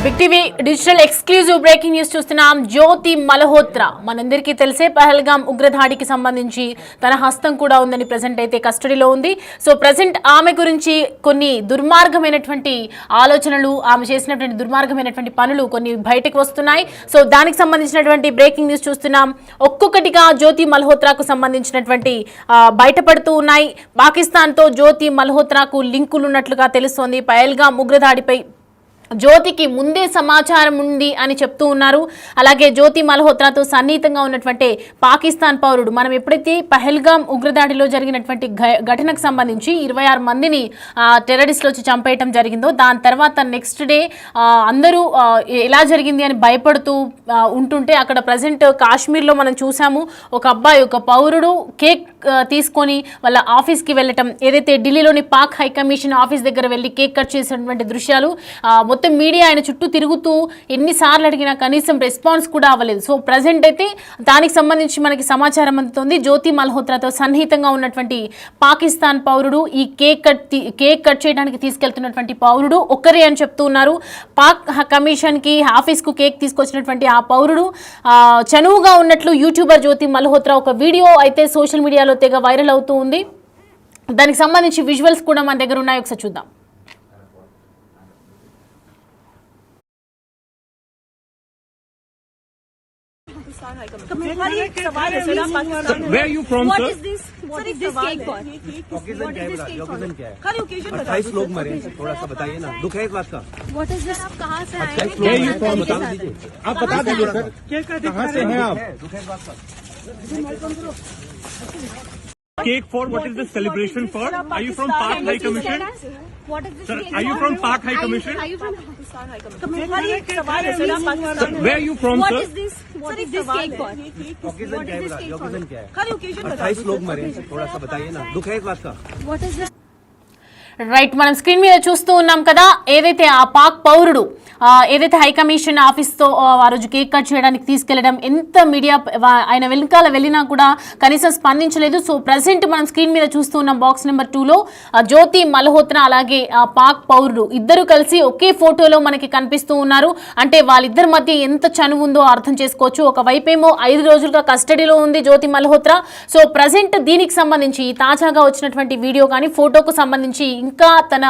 Big TV digital exclusive breaking news చూస్తున్నాం. జ్యోతి మల్హోత్రా మనందరికీ తెలిసే పహల్గాం ఉగ్రదాడికి సంబంధించి తన హస్తం కూడా ఉందని ప్రెసెంట్ అయితే కస్టడీలో ఉంది. సో ప్రెసెంట్ ఆమె గురించి కొన్ని దుర్మార్గమైనటువంటి ఆలోచనలు, ఆమె చేసినటువంటి దుర్మార్గమైనటువంటి పనులు కొన్ని బయటకు వస్తున్నాయి. సో దానికి సంబంధించినటువంటి బ్రేకింగ్ న్యూస్ చూస్తున్నాం. ఒక్కొక్కటిగా జ్యోతి మల్హోత్రాకు సంబంధించినటువంటి బయటపడుతూ ఉన్నాయి. పాకిస్తాన్తో జ్యోతి మల్హోత్రాకు లింకులు ఉన్నట్లుగా తెలుస్తోంది. పహల్గాం ఉగ్రదాడిపై జ్యోతికి ముందే సమాచారం ఉంది అని చెప్తూ ఉన్నారు. అలాగే జ్యోతి మల్హోత్రాతో సన్నిహితంగా ఉన్నటువంటి పాకిస్తాన్ పౌరుడు, మనం ఎప్పుడైతే పహల్గాం ఉగ్రదాడిలో జరిగినటువంటి ఘటనకు సంబంధించి 26 మందిని టెర్రరిస్టులు వచ్చి చంపేయటం జరిగిందో, దాని తర్వాత నెక్స్ట్ డే అందరూ ఎలా జరిగింది అని భయపడుతూ ఉంటుంటే అక్కడ ప్రజెంట్ కాశ్మీర్లో మనం చూసాము. ఒక అబ్బాయి, ఒక పౌరుడు కేక్ తీసుకొని వాళ్ళ ఆఫీస్కి వెళ్ళటం, ఏదైతే ఢిల్లీలోని పాక్ హైకమిషన్ ఆఫీస్ దగ్గర వెళ్ళి కేక్ కట్ చేసినటువంటి దృశ్యాలు మొత్తం మీడియా ఆయన చుట్టూ తిరుగుతూ ఎన్నిసార్లు అడిగినా కనీసం రెస్పాన్స్ కూడా అవ్వలేదు. సో ప్రజెంట్ అయితే దానికి సంబంధించి మనకి సమాచారం అందుతుంది. జ్యోతి మల్హోత్రాతో సన్నిహితంగా ఉన్నటువంటి పాకిస్తాన్ పౌరుడు, ఈ కేక్ కట్ చేయడానికి తీసుకెళ్తున్నటువంటి పౌరుడు ఒక్కరే అని చెప్తూ ఉన్నారు. పాక్ కమిషన్కి ఆఫీస్కు కేక్ తీసుకొచ్చినటువంటి ఆ పౌరుడు చనువుగా ఉన్నట్లు యూట్యూబర్ జ్యోతి మల్హోత్రా ఒక వీడియో అయితే సోషల్ మీడియాలో తెగ వైరల్ అవుతూ ఉంది. దానికి సంబంధించి విజువల్స్ కూడా మన దగ్గర ఉన్నాయి, ఒకసారి చూద్దాం. Where are you from, What sir? is this? What is this cake for? Occasion क्या है? ओकेजन क्या है? खाली ओकेजन 28 लोग मरे, थोड़ा सा बताइए ना, दुख है इस बात का? What is this? आप कहाँ से आए? 28 Where are you लोग from, बता sir? दीजिए। आप बता दीजिए सर, कहाँ से हैं आप? दुख है इस बात का? Cake for what is the celebration for? Are you from Pak High Commission? What is this? Sir, cake are you for? from Pak High Commission? Are you from Pakistan High Commission? खाली एक सवाल है, sir, आप Pakistan Where are you from, What sir? is this? What is this cake for? Occasion क्या है? Occasion क्या है? खाली ओकेजन 28 लोग मरे, थोड़ा सा बताइए ना, दुख है इस बात का? What is this? రైట్, మనం స్క్రీన్ మీద చూస్తూ ఉన్నాం కదా, ఏదైతే ఆ పాక్ పౌరుడు ఏదైతే హైకమిషన్ ఆఫీస్తో ఆ రోజు కేక్ కట్ చేయడానికి తీసుకెళ్లడం, ఎంత మీడియా ఆయన వెనకాల వెళ్ళినా కూడా కనీసం స్పందించలేదు. సో ప్రజెంట్ మనం స్క్రీన్ మీద చూస్తూ ఉన్నాం బాక్స్ నెంబర్ 2లో జ్యోతి మల్హోత్రా అలాగే పాక్ పౌరుడు ఇద్దరు కలిసి ఒకే ఫోటోలో మనకి కనిపిస్తూ ఉన్నారు. అంటే వాళ్ళిద్దరి మధ్య ఎంత చనువు ఉందో అర్థం చేసుకోవచ్చు. ఒకవైపేమో 5 రోజులుగా కస్టడీలో ఉంది జ్యోతి మల్హోత్రా. సో ప్రజెంట్ దీనికి సంబంధించి తాజాగా వచ్చినటువంటి వీడియో కానీ ఫోటోకు సంబంధించి ఇంకా తన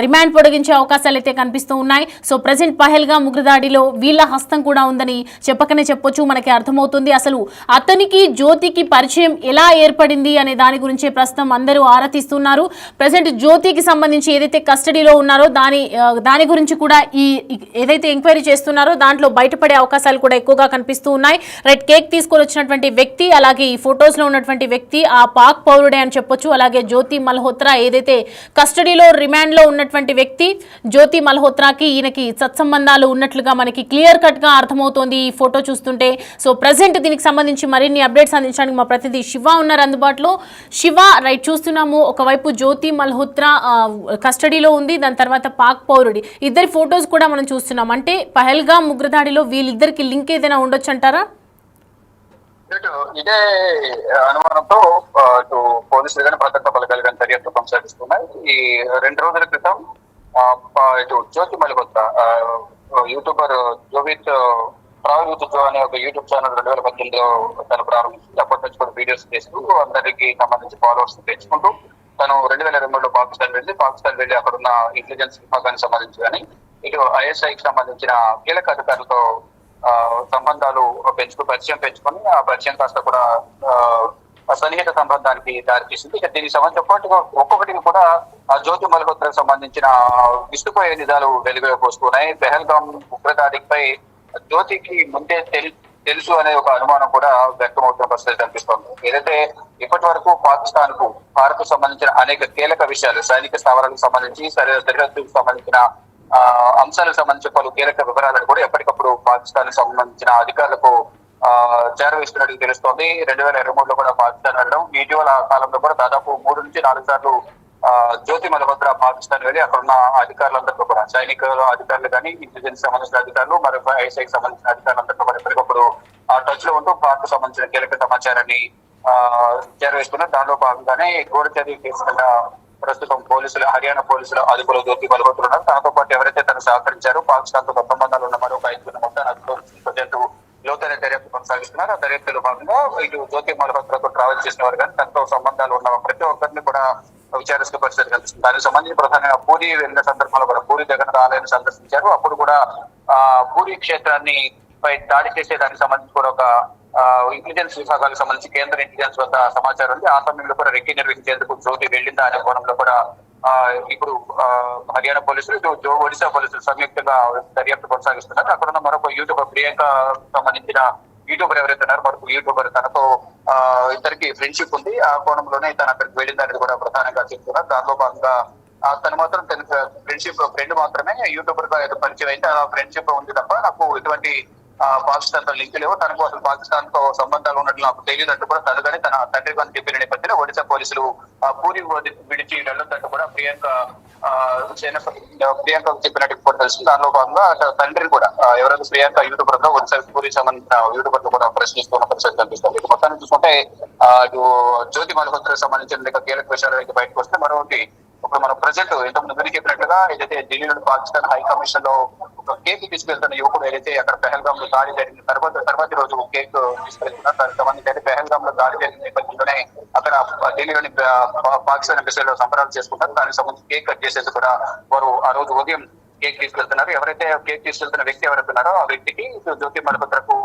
రిమాండ్ పొడిగించే అవకాశాలు అయితే కనిపిస్తూ ఉన్నాయి. సో ప్రజెంట్ పహల్గాం ఉగ్రదాడిలో వీళ్ళ హస్తం కూడా ఉందని చెప్పకనే చెప్పొచ్చు, మనకి అర్థమవుతుంది. అసలు అతనికి జ్యోతికి పరిచయం ఎలా ఏర్పడింది అనే దాని గురించి ప్రస్తుతం అందరూ ఆరా తీస్తున్నారు. ప్రజెంట్ జ్యోతికి సంబంధించి ఏదైతే కస్టడీలో ఉన్నారో దాని గురించి కూడా ఈ ఏదైతే ఎంక్వైరీ చేస్తున్నారో దాంట్లో బయటపడే అవకాశాలు కూడా ఎక్కువగా కనిపిస్తూ ఉన్నాయి. రెడ్ కేక్ తీసుకొని వచ్చినటువంటి వ్యక్తి, అలాగే ఈ ఫొటోస్లో ఉన్నటువంటి వ్యక్తి ఆ పాక్ పౌరుడే అని చెప్పొచ్చు. అలాగే జ్యోతి మల్హోత్రా ఏదైతే కస్టడీలో రిమాండ్లో ఉన్నటువంటి వ్యక్తి, జ్యోతి మల్హోత్రాకి ఈయనకి సత్సంబంధాలు ఉన్నట్లుగా మనకి క్లియర్ కట్గా అర్థమవుతోంది ఈ ఫోటో చూస్తుంటే. సో ప్రజెంట్ దీనికి సంబంధించి మరిన్ని అప్డేట్స్ అందించడానికి మా ప్రతినిధి శివ ఉన్నారు అందుబాటులో. శివ, రైట్, చూస్తున్నాము ఒకవైపు జ్యోతి మల్హోత్రా కస్టడీలో ఉంది, దాని తర్వాత పాక్ పౌరుడి ఇద్దరి ఫొటోస్ కూడా మనం చూస్తున్నాం. అంటే పహల్గాం ఉగ్రదాడిలో వీళ్ళిద్దరికి లింక్ ఏదైనా ఉండొచ్చు అంటారా? ఇదే అనుమానంతో ఇటు పోలీసులు కానీ భద్రతా బలగాలు కానీ దర్యాప్తు కొనసాగిస్తున్నాయి. ఈ 2 రోజుల క్రితం ఇటు జ్యోతి Malhotra YouTuber జోవిత్ travel with Jo అనే ఒక యూట్యూబ్ ఛానల్ 2018లో తను ప్రారంభించింది. అప్పటి నుంచి కూడా వీడియోస్ చేస్తూ అందరికి సంబంధించి ఫాలోవర్స్ తెచ్చుకుంటూ తను 2023లో పాకిస్తాన్ వెళ్ళి అక్కడున్న ఇంటెలిజెన్స్ విభాగానికి సంబంధించి కానీ ఇటు ఐఎస్ఐకి సంబంధించిన కీలక అధికారులతో సంబంధాలు పరిచయం పెంచుకొని ఆ పరిచయం కాస్త కూడా సన్నిహిత సంబంధానికి దారితీసింది. ఇక దీనికి సంబంధించి ఒక్కొక్కటికి కూడా ఆ జ్యోతి మల్హోత్రాకు సంబంధించిన విస్తుపోయే నిజాలు వెలుగులోకి వస్తున్నాయి. పహల్గాం ఉగ్రదాడిపై జ్యోతికి ముందే తెలుసు అనే ఒక అనుమానం కూడా వ్యక్తమవుతున్న పరిస్థితి కనిపిస్తోంది. ఏదైతే ఇప్పటి వరకు పాకిస్తాన్ కు భారత్ సంబంధించిన అనేక కీలక విషయాలు, సైనిక స్థావరాలకు సంబంధించి, సరిహద్దుకు సంబంధించిన అంశాలకు సంబంధించి పలు కీలక వివరాలను కూడా ఎప్పటికప్పుడు పాకిస్తాన్ సంబంధించిన అధికారులకు చేరవేస్తున్నట్టు తెలుస్తోంది. 2023లో కూడా పాకిస్తాన్ వెళ్ళడం, ఇటీవల కాలంలో కూడా దాదాపు 3 నుంచి 4 సార్లు జ్యోతి మల్హోత్రా పాకిస్తాన్ వెళ్ళి అక్కడున్న అధికారులందరితో కూడా, సైనికుల అధికారులు కానీ, ఇంటెలిజెన్స్ సంబంధించిన అధికారులు, మరి ఐఎస్ఐకి సంబంధించిన అధికారులందరితో కూడా ఎప్పటికప్పుడు ఆ టచ్ లో ఉంటూ భారత్ సంబంధించిన కీలక సమాచారాన్ని చేరవేస్తున్నారు. దానిలో భాగంగానే గూఢచర్య కేసు కింద ప్రస్తుతం పోలీసులు హర్యానా పోలీసులు అదుపులో జ్యోతి మల్హోత్రా ఉన్నారు. తనతో పాటు ఎవరైతే తను సహకరించారో పాకిస్తాన్ తో సంబంధాలు ఉన్న మరొక 5 మొత్తాన్ని అదుపులో ప్రజెంట్ లోతైన దర్యాప్తు కొనసాగిస్తున్నారు. ఆ దర్యాప్తులో భాగంగా ఇటు జ్యోతి మల్హోత్రాతో ట్రావెల్ చేసిన వారు కానీ తనతో సంబంధాలు ఉన్న ప్రతి ఒక్కరిని కూడా విచారిస్తున్న పరిస్థితి కనిపిస్తుంది. దానికి సంబంధించి ప్రధానంగా పూరి వెళ్ళిన సందర్భంలో కూడా పూరి జగన్నాథ్ ఆలయాన్ని సందర్శించారు. అప్పుడు కూడా పూరి క్షేత్రాన్ని పై దాడి చేసే దానికి సంబంధించి కూడా ఒక ఇంటెలిజెన్స్ విభాగాలకు సంబంధించి కేంద్ర ఇంటెలిజెన్స్ వద్ద సమాచారం ఉంది. ఆ సమయంలో కూడా రెక్కి నిర్వహించేందుకు జ్యోతి వెళ్లిందా అనే కోణంలో కూడా ఇప్పుడు హర్యానా పోలీసులు ఇటు ఒడిశా పోలీసులు సంయుక్తంగా దర్యాప్తు కొనసాగిస్తున్నారు. అక్కడ ఉన్న మరొక యూట్యూబర్ ప్రియాంక సంబంధించిన యూట్యూబర్ ఎవరైతే ఉన్నారో మరొక యూట్యూబర్ తనతో ఇద్దరికి ఫ్రెండ్షిప్ ఉంది. ఆ కోణంలోనే తను అక్కడికి వెళ్ళింది అనేది కూడా ప్రధానంగా చెప్తున్నారు. దానిలో భాగంగా తను మాత్రం తన ఫ్రెండ్షిప్ ఫ్రెండ్ మాత్రమే యూట్యూబర్ గా పరిచయం అయితే ఆ ఫ్రెండ్షిప్ ఉంది తప్ప నాకు ఎటువంటి పాకిస్తాన్ తో లింక్ లేవు, తనకు అసలు పాకిస్తాన్ తో సంబంధాలు ఉన్నట్లు నాకు తెలియదంటూ కూడా తనగానే తన తండ్రి గారిని చెప్పిన నేపథ్యంలో ఒడిశా పోలీసులు పూరి విడిచి వెళ్ళొద్దంటూ కూడా ప్రియాంక చెప్పినట్టు కూడా తెలుస్తుంది. దానిలో భాగంగా తండ్రిని కూడా ఎవరైతే ప్రియాంక యూట్యూబర్ గా ఒడిశా పూరికి సంబంధించిన యూట్యూబర్ కూడా ప్రశ్నిస్తున్న పరిస్థితి కనిపిస్తుంది. మొత్తాన్ని చూసుకుంటే జ్యోతి మల్హోత్రాకి సంబంధించిన కీలక విషయాలు బయటకు వస్తే మరొకటి ఇప్పుడు మనం ప్రజెంట్ ఇంతకుముందు మీరు చెప్పినట్లుగా ఏదైతే ఢిల్లీలోని పాకిస్తాన్ హై కమిషన్ లో ఒక కేక్ తీసుకెళ్తున్న యువకుడు ఏదైతే అక్కడ పెహల్గామ్ లో దాడి జరిగిన తర్వాత రోజు కేక్ తీసుకెళ్తున్నారు. దానికి సంబంధించి అయితే పెహల్గామ్ లో దాడి జరిగిన నేపథ్యంలోనే అక్కడ ఢిల్లీలోని పాకిస్తాన్ ఎంబసీలో సంబరాలు చేసుకుంటారు. దానికి సంబంధించి కేక్ కట్ చేసేసి కూడా వారు ఆ రోజు ఉదయం కేక్ తీసుకెళ్తున్నారు. ఎవరైతే కేక్ తీసుకెళ్తున్న వ్యక్తి ఎవరైతున్నారో ఆ వ్యక్తికి జ్యోతి మల్హోత్రాకు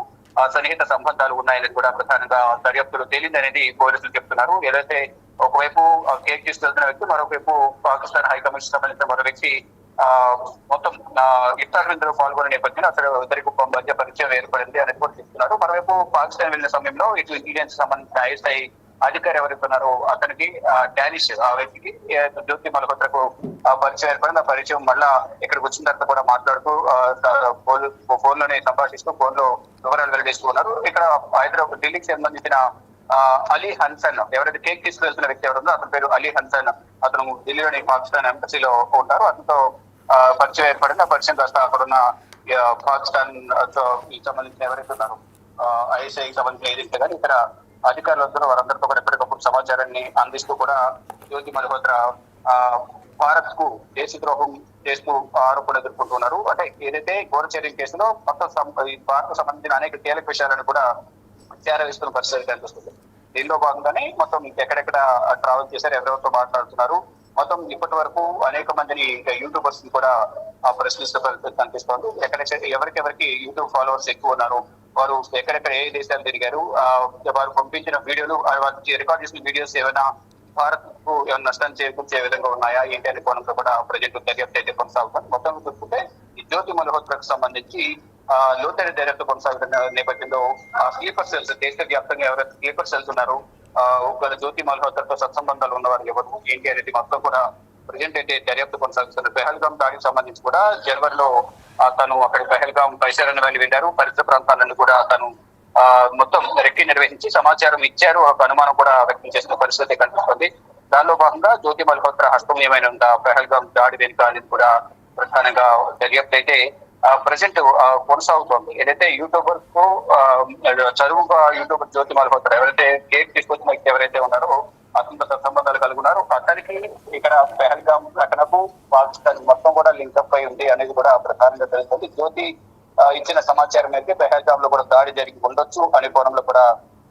సన్నిహిత సంబంధాలు ఉన్నాయనేది కూడా ప్రధానంగా దర్యాప్తులో తేలిందనేది పోలీసులు చెప్తున్నారు. ఏదైతే ఒకవైపు కేక్ తీసుకెళ్తున్న వ్యక్తి మరొకవైపు పాకిస్తాన్ హైకమిషన్ సంబంధించిన మరో వ్యక్తి మొత్తం ఇఫ్తార్ విందులో పాల్గొనే నేపథ్యంలో అసలు ఇద్దరికి మధ్య పరిచయం ఏర్పడింది అనేది కూడా చెప్తున్నారు. మరోవైపు పాకిస్తాన్ వెళ్లిన సమయంలో ఇటు ఇండియన్స్ సంబంధించిన ఐఎస్ఐ అధికారి ఎవరైతున్నారో అతనికి డానిష్ ఆ వ్యక్తికి జ్యోతి మల్హోత్రాకు పరిచయం ఏర్పడింది. ఆ పరిచయం మళ్ళా ఇక్కడికి వచ్చిన తర్వాత కూడా మాట్లాడుతూ ఫోన్ లోనే సంభాషిస్తూ ఫోన్ లో వివరాలు వెల్లడిస్తూ ఉన్నారు. ఇక్కడ హైదరాబాద్ ఢిల్లీకి సంబంధించిన అలీ హన్సన్ ఎవరైతే కేక్ తీసుకువెళ్తున్న వ్యక్తి ఎవరుందో అతని పేరు అలీ హన్సన్. అతను ఢిల్లీలోని పాకిస్తాన్ ఎంబసీలో ఉంటారు. అతనితో పరిచయం ఏర్పడింది. ఆ పరిచయం కాస్త అక్కడున్న పాకిస్తాన్ సంబంధించిన ఎవరైతే ఉన్నారు ఐఎస్ఐకి సంబంధించిన ఏదైతే కానీ ఇక్కడ అధికారులందరూ వారందరితో కూడా ఎప్పటికప్పుడు సమాచారాన్ని అందిస్తూ కూడా జ్యోతి మల్హోత్రా భారత్ కు దేశద్రోహం చేస్తూ ఆరోపణలు ఎదుర్కొంటున్నారు. అంటే ఏదైతే గోరచర్యం కేసులో మొత్తం భారత్ సంబంధించిన అనేక కీలక విషయాలను కూడా చేరవేస్తున్న పరిస్థితి కనిపిస్తుంది. దీనిలో భాగంగానే మొత్తం ఎక్కడెక్కడ ట్రావెల్ చేశారు, ఎవరెవరితో మాట్లాడుతున్నారు, మొత్తం ఇప్పటి వరకు అనేక మందిని యూట్యూబర్స్ ని కూడా ప్రశ్నిస్తున్న పరిస్థితి కనిపిస్తోంది. ఎవరికెవరికి యూట్యూబ్ ఫాలోవర్స్ ఎక్కువ ఉన్నారు, వారు ఎక్కడెక్కడ ఏ దేశాలు తిరిగారు, వారు పంపించిన వీడియోలు వారు రికార్డ్ చేసిన వీడియోస్ ఏమైనా భారత్ కు ఏమైనా నష్టం చేకూర్చే విధంగా ఉన్నాయా ఏంటి అనే కోణంలో కూడా ప్రజెంట్ దర్యాప్తు అయితే కొనసాగుతుంది. మొత్తం చూసుకుంటే ఈ జ్యోతి మల్హోత్రాకు సంబంధించి లోతైన దర్యాప్తు కొనసాగుతున్న నేపథ్యంలో స్లీపర్ సెల్స్ దేశవ్యాప్తంగా ఎవరైతే స్లీపర్ సెల్స్ ఉన్నారో జ్యోతి మల్హోత్రాతో సత్సంబంధాలు ఉన్నవారు ఎవరు ఏంటి అనేది మొత్తం కూడా ప్రజెంట్ అయితే దర్యాప్తు కొనసాగుతున్నారు. పెహల్గామ్ దాడికి సంబంధించి కూడా జనవరిలో తను అక్కడ పెహల్గామ్ పరిసరాన్ని వెళ్ళి వెళ్ళారు. పరిసర ప్రాంతాలను కూడా తను మొత్తం రెక్కి నిర్వహించి సమాచారం ఇచ్చారు. ఒక అనుమానం కూడా వ్యక్తం చేసిన పరిస్థితి కనిపిస్తుంది. దానిలో భాగంగా జ్యోతి మల్హోత్రా హస్తం ఏమైనా ఉందా పెహల్గామ్ దాడి వెనుక అనేది కూడా ప్రధానంగా దర్యాప్తు అయితే ప్రజెంట్ కొనసాగుతోంది. ఏదైతే యూట్యూబర్ కు చదువుగా యూట్యూబర్ జ్యోతి మల్హోత్రా ఎవరైతే కేక్ తీసుకొచ్చిన వ్యక్తి ఎవరైతే ఉన్నారో అతనితో సంబంధాలు కలిగి ఉన్నారు. అతనికి ఇక్కడ పెహల్గామ్ ఘటనకు పాకిస్తాన్ మొత్తం కూడా లింకప్ అయి ఉంది అనేది కూడా ప్రధానంగా తెలుస్తుంది. జ్యోతి ఇచ్చిన సమాచారం అయితే పెహల్గామ్ లో కూడా దాడి జరిగి ఉండొచ్చు అనే కోణంలో కూడా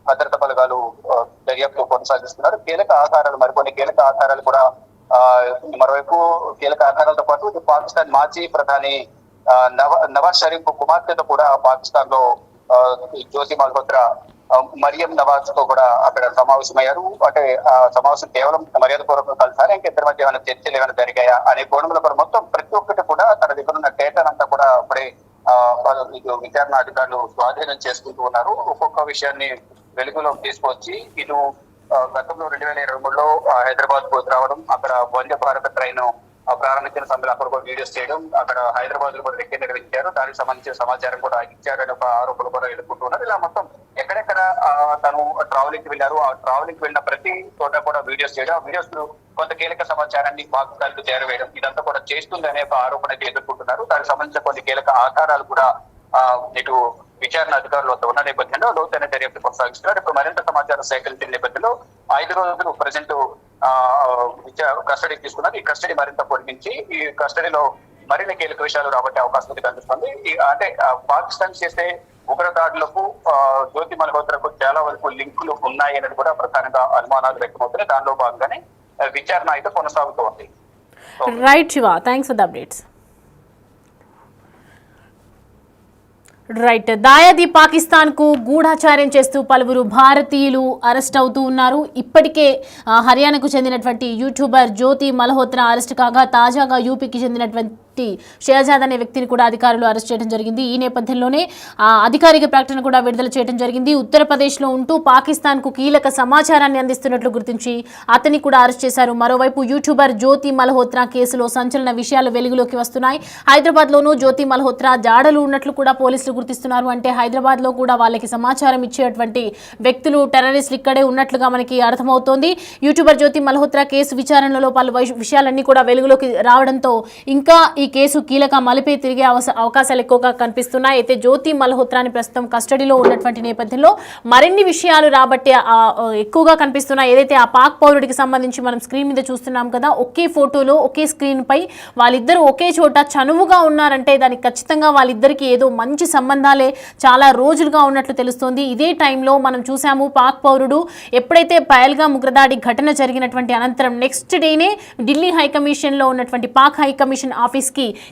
భద్రతా బలగాలు దర్యాప్తు కొనసాగిస్తున్నారు. మరికొన్ని కీలక ఆధారాలు కూడా మరోవైపు కీలక ఆధారాలతో పాటు పాకిస్తాన్ మాజీ ప్రధాని నవాజ్ షరీఫ్ కుమార్తెతో కూడా పాకిస్తాన్ లో జ్యోతి మల్హోత్రా మరియం నవాజ్ తో కూడా అక్కడ సమావేశమయ్యారు. అంటే ఆ సమావేశం కేవలం మర్యాద పూర్వకంగా కలిసారా, ఇంకా ఇద్దరి మధ్య ఏమైనా చర్చలు ఏమైనా జరిగాయా అనే కోణంలో కూడా మొత్తం ప్రతి ఒక్కటి కూడా తన దగ్గర ఉన్న డేటానంతా కూడా అప్పుడే విచారణ అధికారులు స్వాధీనం చేసుకుంటూ ఉన్నారు. ఒక్కొక్క విషయాన్ని వెలుగులోకి తీసుకొచ్చి ఇటు గతంలో 2023లో హైదరాబాద్ కు రావడం, అక్కడ వందే భారత ట్రైన్ ప్రారంభించిన సమయంలో అక్కడ కూడా వీడియోస్ చేయడం, అక్కడ హైదరాబాద్ లో కూడా రెక్కి నిర్వహించారు, దానికి సంబంధించిన సమాచారం కూడా ఇచ్చారని ఒక ఆరోపణలు కూడా ఎదుర్కొంటున్నారు. ఇలా మొత్తం ఎక్కడెక్కడ తను ట్రావెలింగ్ కి వెళ్ళారు, ఆ ట్రావెలింగ్ కి వెళ్ళిన ప్రతి చోట కూడా వీడియోస్ చేయడం, ఆ వీడియోస్ కొంత కీలక సమాచారాన్ని పాకిస్తాన్ కు చేరవేయడం, ఇదంతా కూడా చేస్తుంది అనే ఒక ఆరోపణ అయితే ఎదుర్కొంటున్నారు. దానికి సంబంధించిన కొన్ని కీలక ఆధారాలు కూడా ఇటు విచారణ అధికారులు వద్ద ఉన్న నేపథ్యంలో లోతైన దర్యాప్తు కొనసాగిస్తున్నారు. ఇప్పుడు మరింత సమాచారం సేకరించిన నేపథ్యంలో 5 రోజులు ప్రజెంట్ కస్టడీకి తీసుకున్నారు. ఈ కస్టడీ మరింత పొడిగించి ఈ కస్టడీలో మరిన్ని కీలక విషయాలు రాబట్టే అవకాశం ఉంది కనిపిస్తుంది. అంటే పాకిస్తాన్ చేసే ఉగ్రదాడులకు జ్యోతి మల్హోత్రాకు చాలా వరకు లింకులు ఉన్నాయి అనేది కూడా ప్రధానంగా అనుమానాలు వ్యక్తమవుతున్నాయి. దానిలో భాగంగానే విచారణ అయితే కొనసాగుతోంది. Right Shiva, thanks for the updates. Right, దాయాది పాకిస్తాన్ కు గూఢాచార్యం చేస్తూ పలువురు భారతీయులు అరెస్ట్ అవుతూ ఉన్నారు. ఇప్పటికే హర్యానాకు చెందినటువంటి యూట్యూబర్ జ్యోతి మల్హోత్రా అరెస్ట్ కాగా తాజాగా యూపీకి చెందినటువంటి షేజాద్ అనే వ్యక్తిని కూడా అధికారులు అరెస్ట్ చేయడం జరిగింది. ఈ నేపథ్యంలోనే అధికారిక ప్రకటన కూడా విడుదల చేయడం జరిగింది. ఉత్తరప్రదేశ్లో ఉంటూ పాకిస్తాన్కు కీలక సమాచారాన్ని అందిస్తున్నట్లు గుర్తించి అతన్ని కూడా అరెస్ట్ చేశారు. మరోవైపు యూట్యూబర్ జ్యోతి మల్హోత్రా కేసులో సంచలన విషయాలు వెలుగులోకి వస్తున్నాయి. హైదరాబాద్లోనూ జ్యోతి మల్హోత్రా జాడలు ఉన్నట్లు కూడా పోలీసులు గుర్తిస్తున్నారు. అంటే హైదరాబాద్లో కూడా వాళ్ళకి సమాచారం ఇచ్చేటువంటి వ్యక్తులు, టెర్రరిస్టులు ఇక్కడే ఉన్నట్లుగా మనకి అర్థమవుతోంది. యూట్యూబర్ జ్యోతి మల్హోత్రా కేసు విచారణలో పలు విషయాలన్నీ కూడా వెలుగులోకి రావడంతో ఇంకా ఈ కేసు కీలక మలిపే తిరిగే అవకాశాలు ఎక్కువగా కనిపిస్తున్నాయి. అయితే జ్యోతి మల్హోత్రాని ప్రస్తుతం కస్టడీలో ఉన్నటువంటి నేపథ్యంలో మరిన్ని విషయాలు రాబట్టే ఎక్కువగా కనిపిస్తున్నాయి. ఏదైతే ఆ పాక్ పౌరుడికి సంబంధించి మనం స్క్రీన్ మీద చూస్తున్నాం కదా, ఒకే ఫోటోలో ఒకే స్క్రీన్ పై వాళ్ళిద్దరూ ఒకే చోట చనువుగా ఉన్నారంటే దానికి ఖచ్చితంగా వాళ్ళిద్దరికి ఏదో మంచి సంబంధాలే చాలా రోజులుగా ఉన్నట్లు తెలుస్తోంది. ఇదే టైంలో మనం చూసాము పాక్ పౌరుడు ఎప్పుడైతే పహల్గామ్ ఉగ్రదాడి ఘటన జరిగినటువంటి అనంతరం నెక్స్ట్ డేనే ఢిల్లీ హైకమిషన్లో ఉన్నటువంటి పాక్ హైకమిషన్ ఆఫీస్కి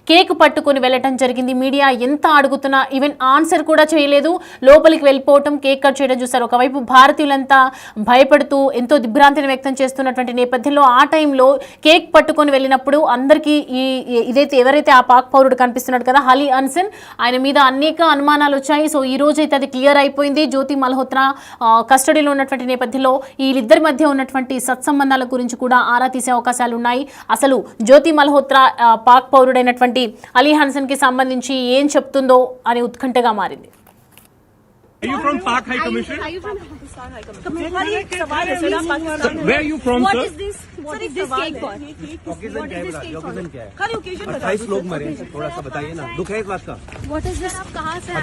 కేక్ పట్టుకుని వెళ్ళటం జరిగింది. మీడియా ఎంత అడుగుతున్నా ఈవెన్ ఆన్సర్ కూడా చేయలేదు. లోపలికి వెళ్ళిపోవటం, కేక్ కట్ చేయడం చూస్తారు. ఒకవైపు భారతీయులంతా భయపడుతూ ఎంతో దిగ్భ్రాంతిని వ్యక్తం చేస్తున్నటువంటి నేపథ్యంలో ఆ టైంలో కేక్ పట్టుకొని వెళ్ళినప్పుడు అందరికీ ఎవరైతే ఆ పాక్ పౌరుడు కనిపిస్తున్నాడు కదా అలీ అన్సన్, ఆయన మీద అనేక అనుమానాలు వచ్చాయి. సో ఈ రోజు అయితే అది క్లియర్ అయిపోయింది. జ్యోతి మల్హోత్రా కస్టడీలో ఉన్నటువంటి నేపథ్యంలో వీళ్ళిద్దరి మధ్య ఉన్నటువంటి సత్సంబంధాల గురించి కూడా ఆరా తీసే అవకాశాలు ఉన్నాయి. అసలు జ్యోతి మల్హోత్రా పాక్ పౌరుడైనటువంటి అలీ హన్సన్ కి సంబంధించి ఏం చెప్తుందో అని ఉత్కంఠగా మారింది. Are you from Pak High Commission? Are you from Pakistan High Commission? हर एक सवाल है सर, पाकिस्तान में। Where are you from, What sir? is this? What is this cake for? Occasion क्या है? ऑकेजन क्या है? खाली occasion बता 28 लोग मरे, थोड़ा सा बताइए ना, दुख है इस बात का? What is this? आप कहाँ से